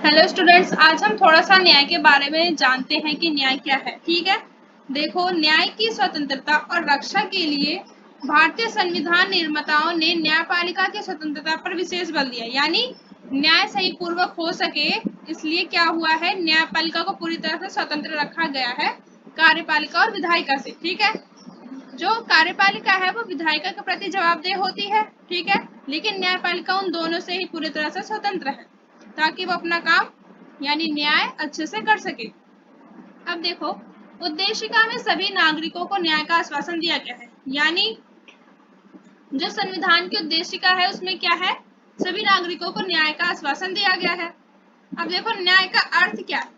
Hello students, आज हम थोड़ा सा न्याय के बारे में जानते हैं कि न्याय क्या है। ठीक है, देखो, न्याय की स्वतंत्रता और रक्षा के लिए भारतीय संविधान निर्माताओं ने न्यायपालिका की स्वतंत्रता पर विशेष बल दिया, यानी न्याय सही पूर्वक हो सके इसलिए क्या हुआ है, न्यायपालिका को पूरी तरह से स्वतंत्र रखा गया है कार्यपालिका और विधायिका से। ठीक है, जो कार्यपालिका है वो विधायिका के प्रति जवाबदेह होती है। ठीक है, लेकिन न्यायपालिका उन दोनों से ही पूरी तरह से स्वतंत्र है ताकि वो अपना काम यानी न्याय अच्छे से कर सके। अब देखो, उद्देशिका में सभी नागरिकों को न्याय का आश्वासन दिया गया है, यानी जो संविधान की उद्देशिका है उसमें क्या है, सभी नागरिकों को न्याय का आश्वासन दिया गया है। अब देखो, न्याय का अर्थ क्या है,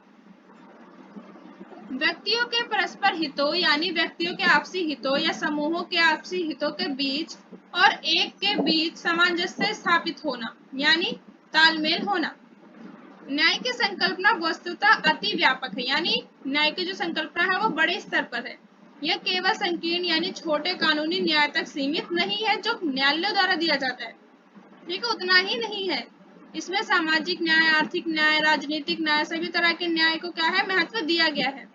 व्यक्तियों के परस्पर हितों यानी व्यक्तियों के आपसी हितों या समूहों के आपसी हितों के बीच और एक के बीच सामंजस्य स्थापित होना यानी तालमेल होना। न्याय की संकल्पना वस्तुतः अति व्यापक है, यानी न्याय की जो संकल्पना है वो बड़े स्तर पर है। यह केवल संकीर्ण यानी छोटे कानूनी न्याय तक सीमित नहीं है जो न्यायालयों द्वारा दिया जाता है। ठीक है, उतना ही नहीं है, इसमें सामाजिक न्याय, आर्थिक न्याय, राजनीतिक न्याय, सभी तरह के न्याय को क्या है, महत्व दिया गया है।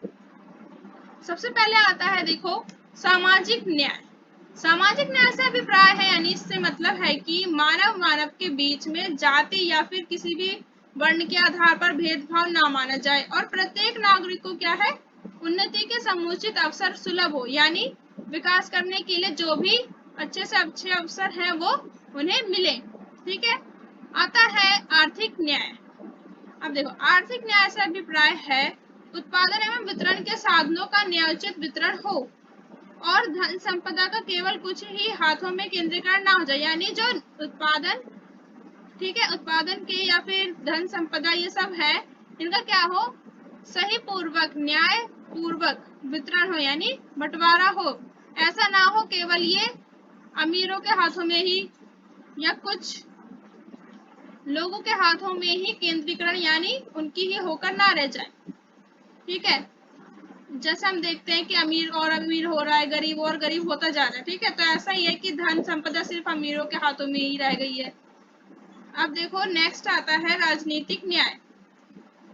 सबसे पहले आता है, देखो, सामाजिक न्याय। सामाजिक न्याय से अभिप्राय है, यानी इससे मतलब है कि मानव मानव के बीच में जाति या फिर किसी भी वर्ण के आधार पर भेदभाव ना माना जाए और प्रत्येक नागरिक को क्या है, उन्नति के समुचित अवसर सुलभ हो, यानी विकास करने के लिए जो भी अच्छे से अच्छे अवसर हैं वो उन्हें मिले। ठीक है, आता है आर्थिक न्याय। अब देखो, आर्थिक न्याय से अभिप्राय है उत्पादन एवं वितरण के साधनों का न्यायोचित वितरण हो और धन संपदा का केवल कुछ ही हाथों में केंद्रीकरण ना हो जाए, यानी जो उत्पादन, ठीक है, उत्पादन के या फिर धन संपदा ये सब है, इनका क्या हो, सही पूर्वक न्याय पूर्वक वितरण हो, यानी बंटवारा हो। ऐसा ना हो केवल ये अमीरों के हाथों में ही या कुछ लोगों के हाथों में ही केंद्रीकरण यानी उनकी ही होकर ना रह जाए। ठीक है, जैसे हम देखते हैं कि अमीर और अमीर हो रहा है, गरीब और गरीब होता जा रहा है। ठीक है, तो ऐसा ही है कि धन संपदा सिर्फ अमीरों के हाथों में ही रह गई है। अब देखो, नेक्स्ट आता है राजनीतिक न्याय।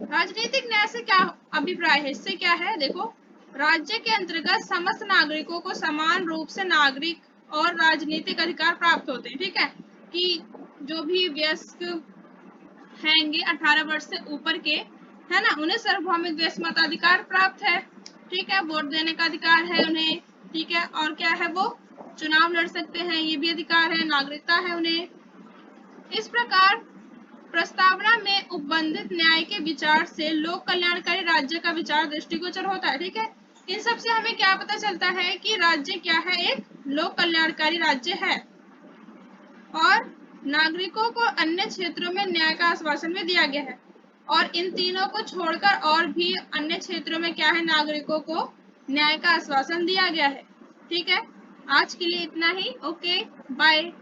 राजनीतिक न्याय से क्या अभिप्राय है, इससे क्या है, देखो, राज्य के अंतर्गत समस्त नागरिकों को समान रूप से नागरिक और राजनीतिक अधिकार प्राप्त होते हैं। ठीक है, कि जो भी वयस्क हैंगे 18 वर्ष से ऊपर के, है ना, उन्हें सार्वभौमिक व्यक्ति मताधिकार प्राप्त है। ठीक है, वोट देने का अधिकार है उन्हें। ठीक है, और क्या है, वो चुनाव लड़ सकते हैं, ये भी अधिकार है, नागरिकता है उन्हें। इस प्रकार प्रस्तावना में उपबंधित न्याय के विचार से लोक कल्याणकारी राज्य का विचार दृष्टिगोचर होता है। ठीक है, इन सब से हमें क्या पता चलता है कि राज्य क्या है, एक लोक कल्याणकारी राज्य है और नागरिकों को अन्य क्षेत्रों में न्याय का आश्वासन भी दिया गया है। और इन तीनों को छोड़कर और भी अन्य क्षेत्रों में क्या है, नागरिकों को न्याय का आश्वासन दिया गया है। ठीक है, आज के लिए इतना ही। Okay, bye.